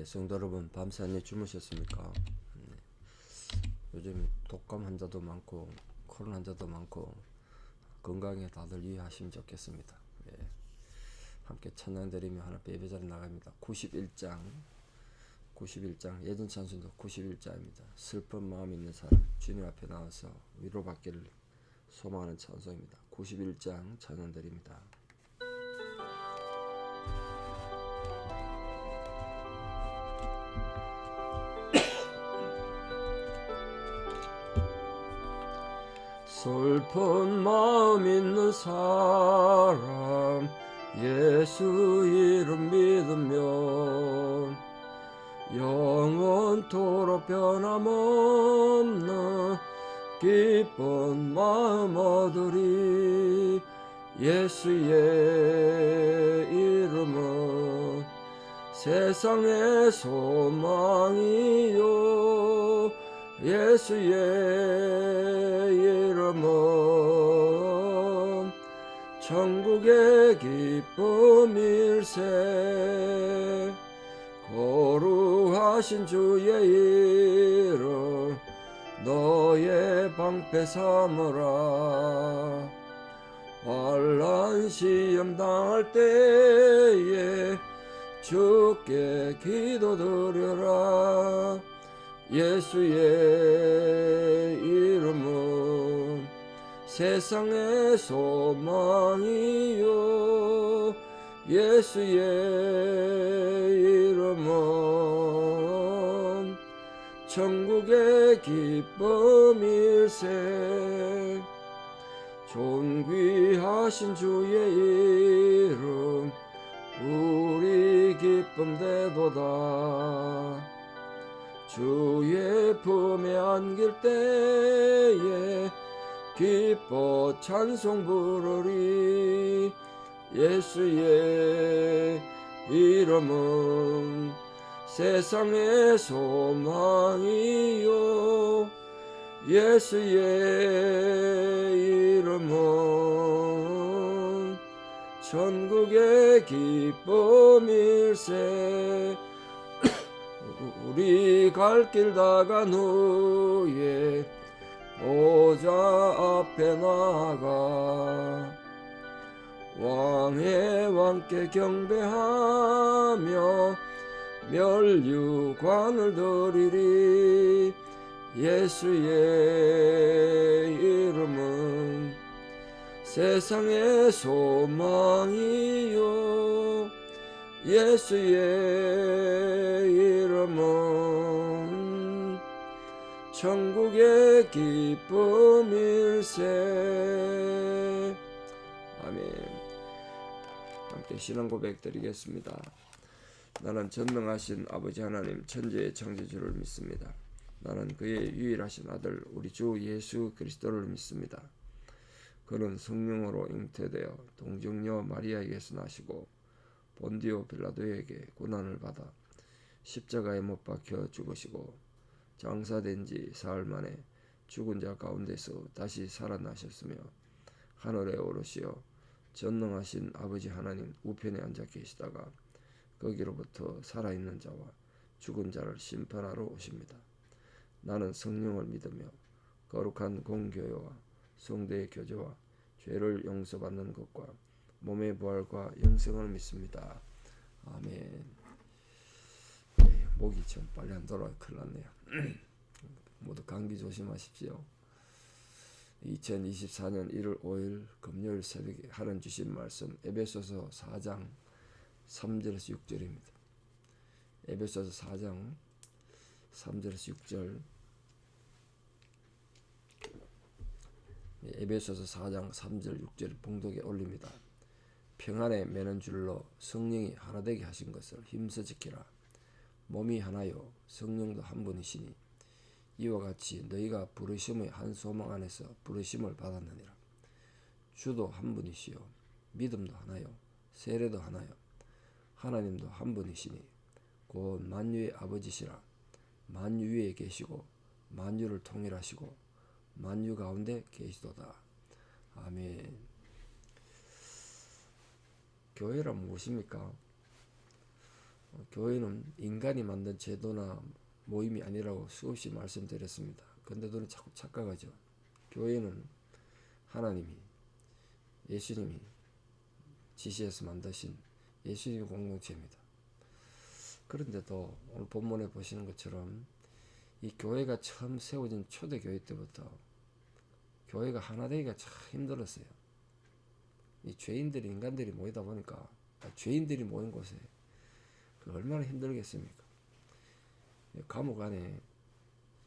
성도 여러분, 밤새 안녕히 주무셨습니까? 네. 요즘 독감 환자도 많고 코로나 환자도 많고 건강에 다들 유의하시면 좋겠습니다. 예. 함께 찬양 드리며 하나님께 예배자로 나갑니다. 91장 예전 찬송도 91장입니다. 슬픈 마음 있는 사람 주님 앞에 나와서 위로받기를 소망하는 찬송입니다. 91장 찬양 드립니다. 슬픈 마음 있는 사람 예수 이름 믿으면 영원토록 변함없는 기쁜 마음 얻으리. 예수의 이름은 세상의 소망이요 예수의 이름은 천국의 기쁨일세. 거룩하신 주의 이름 너의 방패 삼으라. 환난 시험 당할 때에 주께 기도드려라. 예수의 이름은 세상의 소망이요 예수의 이름은 천국의 기쁨일세. 존귀하신 주의 이름 우리 기쁨 되도다. 주의 품에 안길 때에 기뻐 찬송 부르리. 예수의 이름은 세상의 소망이요 예수의 이름은 천국의 기쁨일세. 우리 갈 길 다간 후에 보좌 앞에 나가 왕의 왕께 경배하며 멸류관을 드리리. 예수의 이름은 세상의 소망이요 예수의 이름은 천국의 기쁨일세. 아멘. 함께 신앙 고백 드리겠습니다. 나는 전능하신 아버지 하나님 천지의 창조주를 믿습니다. 나는 그의 유일하신 아들 우리 주 예수 그리스도를 믿습니다. 그는 성령으로 잉태되어 동정녀 마리아에게서 나시고 본디오 빌라도에게 고난을 받아 십자가에 못 박혀 죽으시고 장사된 지 사흘 만에 죽은 자 가운데서 다시 살아나셨으며 하늘에 오르시어 전능하신 아버지 하나님 우편에 앉아 계시다가 거기로부터 살아있는 자와 죽은 자를 심판하러 오십니다. 나는 성령을 믿으며 거룩한 공교회와 성도의 교제와 죄를 용서받는 것과 몸의 부활과 영생을 믿습니다. 아멘. 네, 목이 좀 빨리 안 돌아와 큰일 났네요. 모두 감기 조심하십시오. 2024년 1월 5일 금요일 새벽에 하나님 주신 말씀 에베소서 4장 3절에서 6절입니다. 에베소서 4장 3절에서 6절. 에베소서 4장 3절 6절 봉독에 올립니다. 평안에 매는 줄로 성령이 하나 되게 하신 것을 힘써 지키라. 몸이 하나요 성령도 한 분이시니 이와 같이 너희가 부르심의 한 소망 안에서 부르심을 받았느니라. 주도 한 분이시요 믿음도 하나요 세례도 하나요 하나님도 한 분이시니 곧 만유의 아버지시라. 만유 위에 계시고 만유를 통일하시고 만유 가운데 계시도다. 아멘. 교회란 무엇입니까? 교회는 인간이 만든 제도나 모임이 아니라고 수없이 말씀드렸습니다. 근데 너는 자꾸 착각하죠. 교회는 하나님이, 예수님이 지시해서 만드신 예수님의 공동체입니다. 그런데도 오늘 본문에 보시는 것처럼 이 교회가 처음 세워진 초대교회 때부터 교회가 하나 되기가 참 힘들었어요. 이 죄인들이, 인간들이 모이다 보니까, 죄인들이 모인 곳에 얼마나 힘들겠습니까? 감옥 안에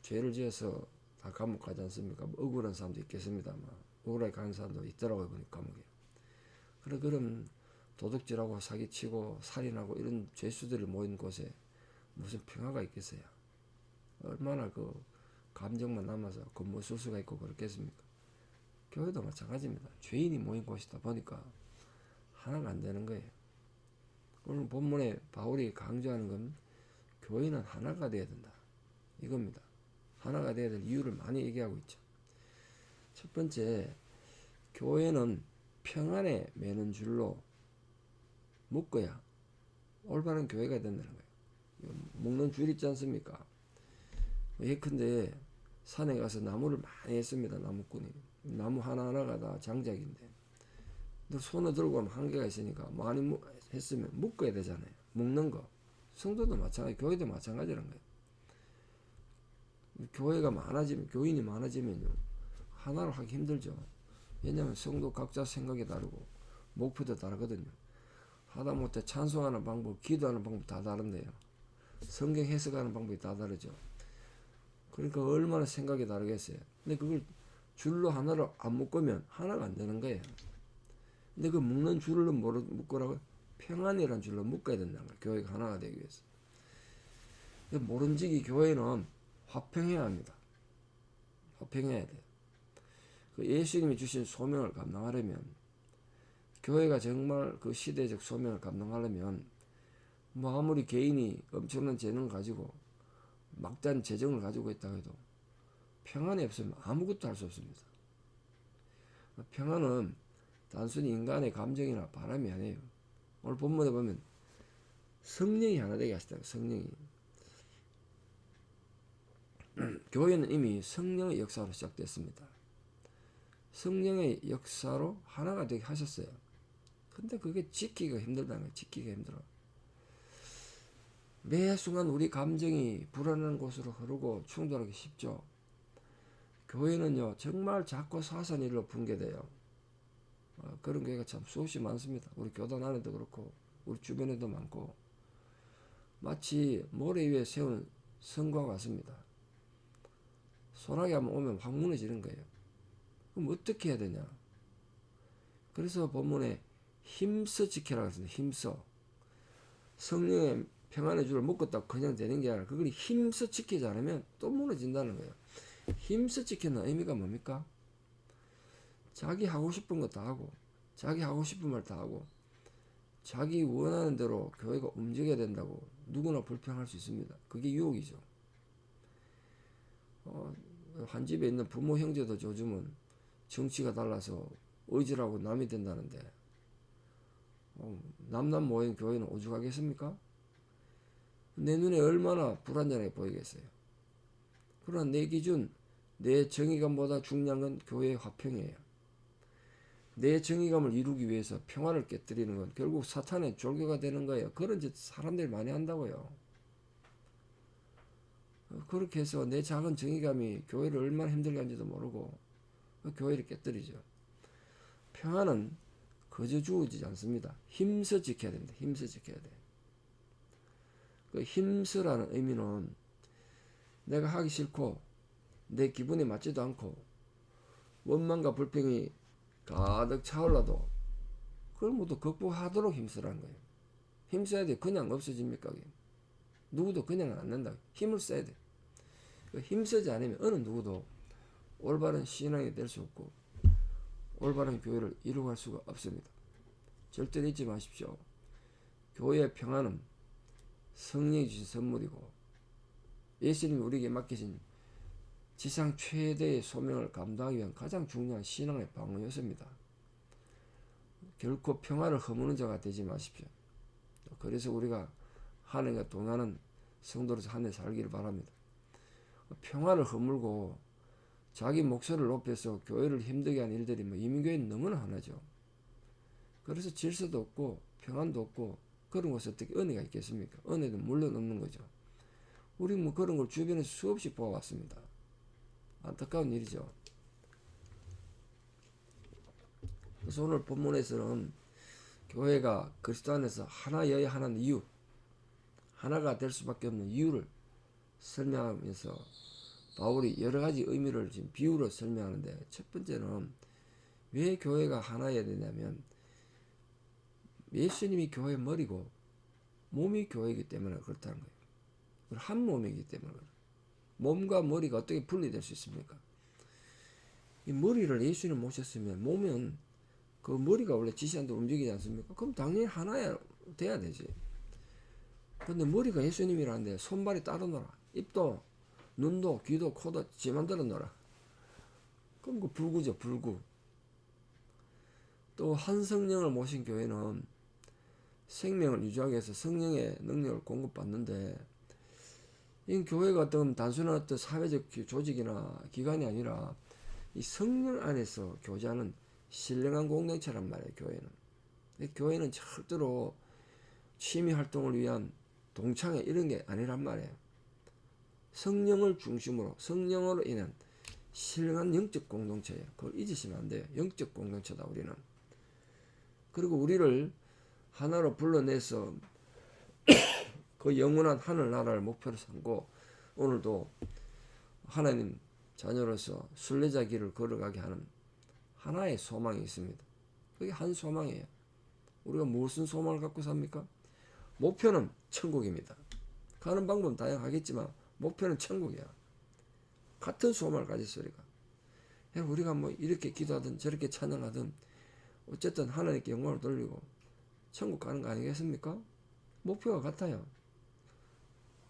죄를 지어서 다 감옥 가지 않습니까? 억울한 사람도 있겠습니다만, 억울하게 가는 사람도 있더라고요, 보니까 감옥에. 그럼 도둑질하고 사기치고 살인하고 이런 죄수들이 모인 곳에 무슨 평화가 있겠어요? 얼마나 그 감정만 남아서 겉모술수가 있고 그렇겠습니까? 교회도 마찬가지입니다. 죄인이 모인 곳이다 보니까 하나가 안 되는 거예요. 오늘 본문에 바울이 강조하는 건 교회는 하나가 되어야 된다, 이겁니다. 하나가 되어야 될 이유를 많이 얘기하고 있죠. 첫 번째, 교회는 평안에 매는 줄로 묶어야 올바른 교회가 된다는 거예요. 묶는 줄 있지 않습니까? 예컨대 산에 가서 나무를 많이 했습니다. 나무꾼이. 나무 하나하나가 다 장작인데 너 손을 들고 하면 한계가 있으니까 많이 했으면 묶어야 되잖아요. 묶는 거. 성도도 마찬가지, 교회도 마찬가지라는 거예요. 교회가 많아지면, 교인이 많아지면요, 하나로 하기 힘들죠. 왜냐하면 성도 각자 생각이 다르고 목표도 다르거든요. 하다못해 찬송하는 방법, 기도하는 방법 다 다른데요. 성경 해석하는 방법이 다 다르죠. 그러니까 얼마나 생각이 다르겠어요. 근데 그걸 줄로 하나로 안 묶으면 하나가 안 되는 거예요. 근데 그 묶는 줄로 뭐로 묶으라고? 평안이라는 줄로 묶어야 된다는 거예요. 교회가 하나가 되기 위해서. 모름지기 교회는 화평해야 합니다. 화평해야 돼요. 그 예수님이 주신 소명을 감당하려면, 교회가 정말 그 시대적 소명을 감당하려면, 뭐 아무리 개인이 엄청난 재능을 가지고 막대한 재정을 가지고 있다고 해도 평안이 없으면 아무것도 할 수 없습니다. 평안은 단순히 인간의 감정이나 바람이 아니에요. 오늘 본문에 보면 성령이 하나 되게 하시다. 성령이. 교회는 이미 성령의 역사로 시작됐습니다. 성령의 역사로 하나가 되게 하셨어요. 근데 그게 지키기가 힘들다는 거예요. 지키기가 힘들어. 매 순간 우리 감정이 불안한 곳으로 흐르고 충돌하기 쉽죠. 교회는요, 정말 작고 사소한 일로 붕괴돼요. 그런 교회가 참 수없이 많습니다. 우리 교단 안에도 그렇고 우리 주변에도 많고, 마치 모래 위에 세운 성과 같습니다. 소나기 한번 오면 확 무너지는 거예요. 그럼 어떻게 해야 되냐? 그래서 본문에 힘써 지키라고 했습니다. 힘써. 성령의 평안의 줄을 묶었다고 그냥 되는 게 아니라 그걸 힘써 지키지 않으면 또 무너진다는 거예요. 힘써 지키는 의미가 뭡니까? 자기 하고 싶은 거 다 하고, 자기 하고 싶은 말 다 하고, 자기 원하는 대로 교회가 움직여야 된다고 누구나 불평할 수 있습니다. 그게 유혹이죠. 한 집에 있는 부모 형제도 요즘은 정치가 달라서 의지라고 남이 된다는데, 남남 모인 교회는 오죽하겠습니까? 내 눈에 얼마나 불안전하게 보이겠어요. 그러나 내 기준, 내 정의감보다 중요한 건 교회의 화평이에요. 내 정의감을 이루기 위해서 평화를 깨뜨리는 건 결국 사탄의 졸개가 되는 거예요. 그런 짓 사람들이 많이 한다고요. 그렇게 해서 내 작은 정의감이 교회를 얼마나 힘들게 하는지도 모르고 교회를 깨뜨리죠. 평화는 거저 주어지지 않습니다. 힘써 지켜야 됩니다. 힘써 지켜야 돼. 그 힘써라는 의미는 내가 하기 싫고 내 기분에 맞지도 않고 원망과 불평이 가득 차올라도 그걸 모두 극복하도록 힘쓰라는 거예요. 힘써야 돼. 그냥 없어집니까? 누구도 그냥 안 된다. 힘을 써야 돼. 힘쓰지 않으면 어느 누구도 올바른 신앙이 될 수 없고 올바른 교회를 이루어갈 수가 없습니다. 절대 잊지 마십시오. 교회의 평안은 성령이 주신 선물이고 예수님이 우리에게 맡기신 지상 최대의 소명을 감당하기 위한 가장 중요한 신앙의 방어였습니다. 결코 평화를 허무는 자가 되지 마십시오. 그래서 우리가 하나님과 동하는 성도로서 한 해 살기를 바랍니다. 평화를 허물고 자기 목소리를 높여서 교회를 힘들게 한 일들이 이민교회는 너무나 하나죠. 그래서 질서도 없고 평안도 없고 그런 곳에 어떻게 은혜가 있겠습니까? 은혜도 물론 없는 거죠. 우리 그런 걸 주변에서 수없이 보아왔습니다. 안타까운 일이죠. 그래서 오늘 본문에서는 교회가 그리스도 안에서 하나여야 하는 이유, 하나가 될 수밖에 없는 이유를 설명하면서 바울이 여러 가지 의미를 지금 비유로 설명하는데, 첫 번째는 왜 교회가 하나여야 되냐면 예수님이 교회의 머리고 몸이 교회이기 때문에 그렇다는 거예요. 한 몸이기 때문에 그래요. 몸과 머리가 어떻게 분리될 수 있습니까? 이 머리를 예수님 모셨으면 몸은 그 머리가 원래 지시한 대로 움직이지 않습니까? 그럼 당연히 하나야 돼야 되지. 근데 머리가 예수님이라는데 손발이 따로 놀아. 입도 눈도 귀도 코도 지 맘대로 놀아. 그럼 그 불구죠, 불구. 또 한 성령을 모신 교회는 생명을 유지하기 위해서 성령의 능력을 공급받는데, 이 교회가 어떤 단순한 어떤 사회적 조직이나 기관이 아니라 이 성령 안에서 교제하는 신령한 공동체란 말이에요. 교회는 절대로 취미 활동을 위한 동창회 이런 게 아니란 말이에요. 성령을 중심으로, 성령으로 인한 신령한 영적 공동체예요. 그걸 잊으시면 안 돼요. 영적 공동체다 우리는. 그리고 우리를 하나로 불러내서 그 영원한 하늘나라를 목표로 삼고 오늘도 하나님 자녀로서 순례자 길을 걸어가게 하는 하나의 소망이 있습니다. 그게 한 소망이에요. 우리가 무슨 소망을 갖고 삽니까? 목표는 천국입니다. 가는 방법은 다양하겠지만 목표는 천국이야. 같은 소망을 가졌어 우리가 뭐 이렇게 기도하든 저렇게 찬양하든 어쨌든 하나님께 영광을 돌리고 천국 가는 거 아니겠습니까? 목표가 같아요.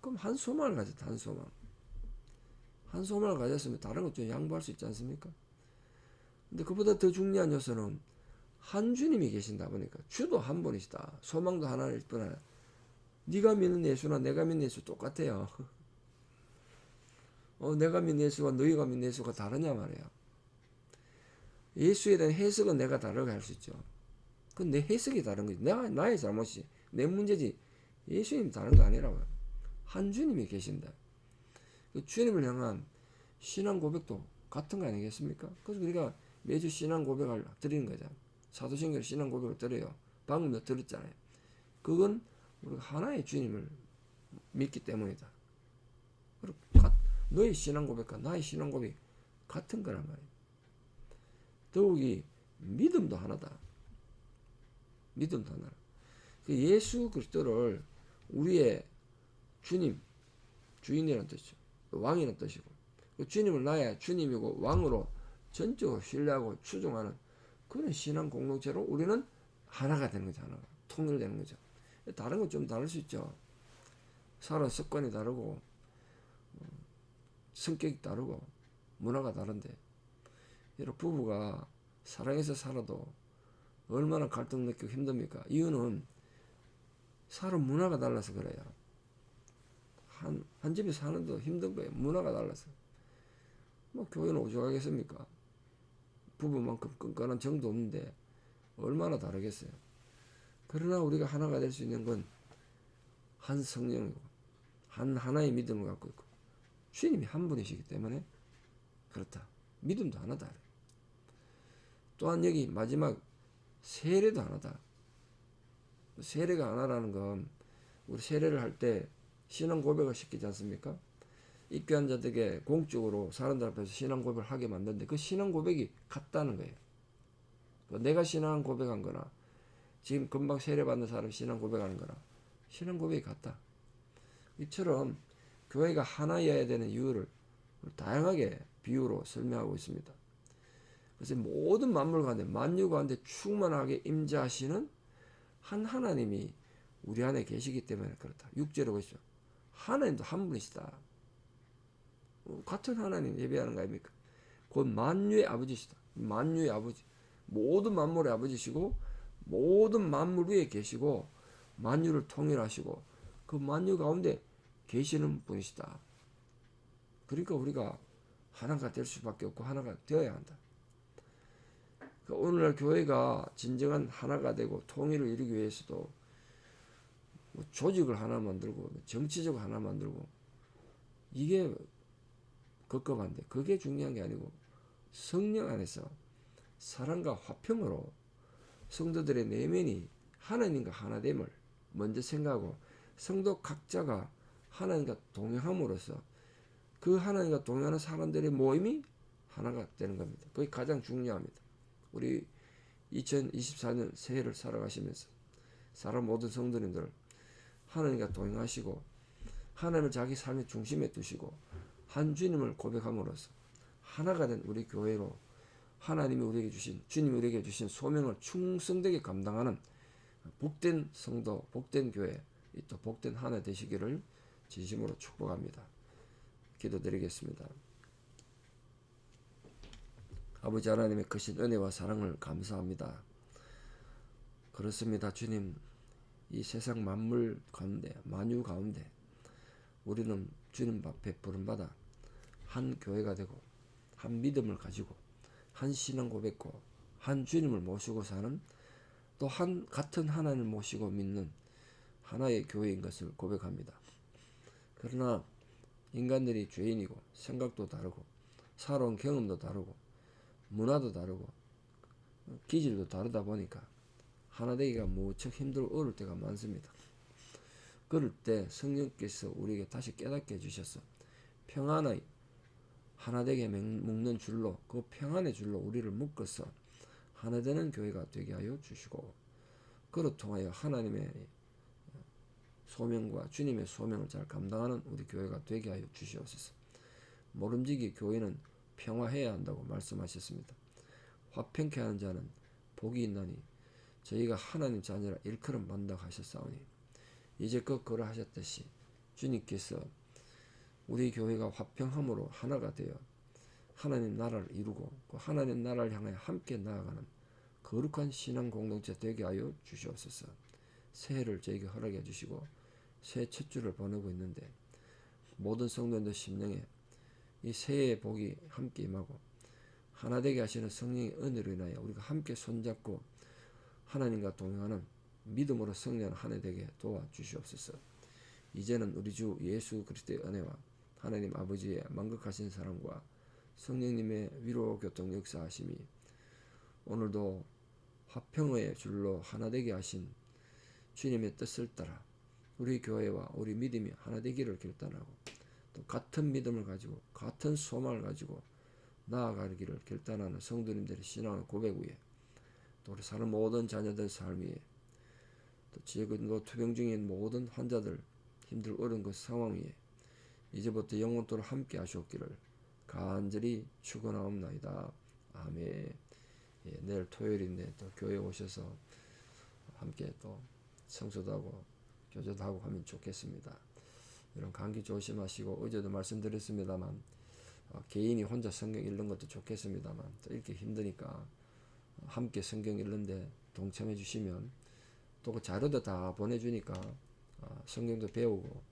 그럼 한 소망을 가졌다. 한 소망을 가졌으면 다른 것 좀 양보할 수 있지 않습니까? 근데 그보다 더 중요한 요소는 한 주님이 계신다 보니까 주도 한 분이시다. 소망도 하나일 뿐 아니라 네가 믿는 예수나 내가 믿는 예수 똑같아요. 내가 믿는 예수가 너희가 믿는 예수가 다르냐 말이야. 예수에 대한 해석은 내가 다르게 할 수 있죠. 그건 내 해석이 다른 거지. 나의 잘못이 내 문제지. 예수님 다른 거 아니라고요. 한 주님이 계신다. 그 주님을 향한 신앙 고백도 같은 거 아니겠습니까? 그래서 우리가 매주 신앙 고백을 드리는 거잖아요. 사도신경 신앙 고백을 드려요. 방금도 들었잖아요. 그건 우리가 하나의 주님을 믿기 때문이다. 그리고 너의 신앙 고백과 나의 신앙 고백이 같은 거란 말이에요. 더욱이 믿음도 하나다. 믿음도 하나. 예수 그리스도를 우리의 주님, 주인이라는 뜻이죠. 왕이라는 뜻이고, 주님을 나의 주님이고 왕으로 전적으로 신뢰하고 추종하는 그런 신앙 공동체로 우리는 하나가 되는 거죠. 하나가 통일되는 거죠. 다른 건 좀 다를 수 있죠. 사는 습관이 다르고 성격이 다르고 문화가 다른데, 여러분 부부가 사랑해서 살아도 얼마나 갈등 느끼고 힘듭니까? 이유는 사람 문화가 달라서 그래요. 한 집에 사는데도 힘든 거예요. 문화가 달라서. 뭐 교회는 오죽하겠습니까? 부부만큼 끈끈한 정도 없는데 얼마나 다르겠어요. 그러나 우리가 하나가 될 수 있는 건 한 성령이고 하나의 믿음을 갖고 있고 주님이 한 분이시기 때문에 그렇다. 믿음도 하나다. 또한 여기 마지막 세례도 하나다. 세례가 하나라는 건 우리 세례를 할 때 신앙 고백을 시키지 않습니까? 입교한 자들에게 공적으로 사람들 앞에서 신앙 고백을 하게 만드는데 그 신앙 고백이 같다는 거예요. 내가 신앙 고백한 거나 지금 금방 세례 받는 사람이 신앙 고백하는 거나 신앙 고백이 같다. 이처럼 교회가 하나여야 되는 이유를 다양하게 비유로 설명하고 있습니다. 그래서 모든 만물 가운데 만유 가운데 충만하게 임재하시는 한 하나님이 우리 안에 계시기 때문에 그렇다. 6절에 보시죠. 하나님도 한 분이시다. 같은 하나님 예배하는 거 아닙니까? 곧 만유의 아버지시다. 만유의 아버지. 모든 만물의 아버지시고 모든 만물 위에 계시고 만유를 통일하시고 그 만유 가운데 계시는 분이시다. 그러니까 우리가 하나가 될 수밖에 없고 하나가 되어야 한다. 오늘날 교회가 진정한 하나가 되고 통일을 이루기 위해서도 뭐 조직을 하나 만들고 정치적으로 하나 만들고 이게 급급한데 그게 중요한 게 아니고 성령 안에서 사랑과 화평으로 성도들의 내면이 하나님과 하나됨을 먼저 생각하고 성도 각자가 하나님과 동행함으로써 그 하나님과 동행하는 사람들의 모임이 하나가 되는 겁니다. 그게 가장 중요합니다. 우리 2024년 새해를 살아가시면서 사람 모든 성도님들 하나님과 동행하시고 하나님을 자기 삶의 중심에 두시고 한 주님을 고백함으로써 하나가 된 우리 교회로 하나님이 우리에게 주신 주님이 우리에게 주신 소명을 충성되게 감당하는 복된 성도, 복된 교회, 또 복된 하나 되시기를 진심으로 축복합니다. 기도드리겠습니다. 아버지 하나님의 크신 은혜와 사랑을 감사합니다. 그렇습니다. 주님, 이 세상 만물 가운데, 만유 가운데 우리는 주님 앞에 부름받아 한 교회가 되고 한 믿음을 가지고 한 신앙 고백고 한 주님을 모시고 사는 또 한 같은 하나님을 모시고 믿는 하나의 교회인 것을 고백합니다. 그러나 인간들이 죄인이고 생각도 다르고 살아온 경험도 다르고 문화도 다르고 기질도 다르다 보니까 하나 되기가 무척 힘들고 어려울 때가 많습니다. 그럴 때 성령께서 우리에게 다시 깨닫게 해주셔서 평안의 하나 되게 묶는 줄로 그 평안의 줄로 우리를 묶어서 하나 되는 교회가 되게 하여 주시고 그로 통하여 하나님의 소명과 주님의 소명을 잘 감당하는 우리 교회가 되게 하여 주시옵소서. 모름지기 교회는 평화해야 한다고 말씀하셨습니다. 화평케 하는 자는 복이 있나니 저희가 하나님 자녀라 일컬음 받는다고 하셨사오니 이제껏 그러하셨듯이 주님께서 우리 교회가 화평함으로 하나가 되어 하나님 나라를 이루고 그 하나님 나라를 향해 함께 나아가는 거룩한 신앙 공동체 되게 하여 주시옵소서. 새해를 저에게 허락해 주시고 새해 첫 주를 보내고 있는데 모든 성도님들 심령에 이 새해의 복이 함께 임하고 하나 되게 하시는 성령의 은혜로 인하여 우리가 함께 손잡고 하나님과 동행하는 믿음으로 승리하는 한 해 되게 도와주시옵소서. 이제는 우리 주 예수 그리스도의 은혜와 하나님 아버지의 만극하신 사랑과 성령님의 위로 교통 역사하심이 오늘도 화평의 줄로 하나 되게 하신 주님의 뜻을 따라 우리 교회와 우리 믿음이 하나 되기를 결단하고 또 같은 믿음을 가지고 같은 소망을 가지고 나아가기를 결단하는 성도님들의 신앙의 고백 위에 또 우리 사는 모든 자녀들 삶 위에 또 지역은고 투병 중인 모든 환자들 힘들고 어려운 그 상황 위에 이제부터 영원토록 함께 하시옵기를 간절히 축원하옵나이다. 아멘. 예, 내일 토요일인데 또 교회 오셔서 함께 또 성수도 하고 교제도 하고 하면 좋겠습니다. 이런 감기 조심하시고 어제도 말씀드렸습니다만 개인이 혼자 성경 읽는 것도 좋겠습니다만 또 이렇게 힘드니까 함께 성경 읽는데 동참해 주시면 또 그 자료도 다 보내주니까 성경도 배우고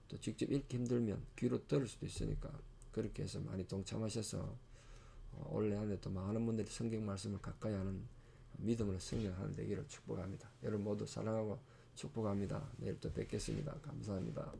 또 직접 읽기 힘들면 귀로 들을 수도 있으니까 그렇게 해서 많이 동참하셔서 올해 안에 또 많은 분들이 성경 말씀을 가까이 하는 믿음으로 승리하는 되기를 축복합니다. 여러분 모두 사랑하고 축복합니다. 내일 또 뵙겠습니다. 감사합니다.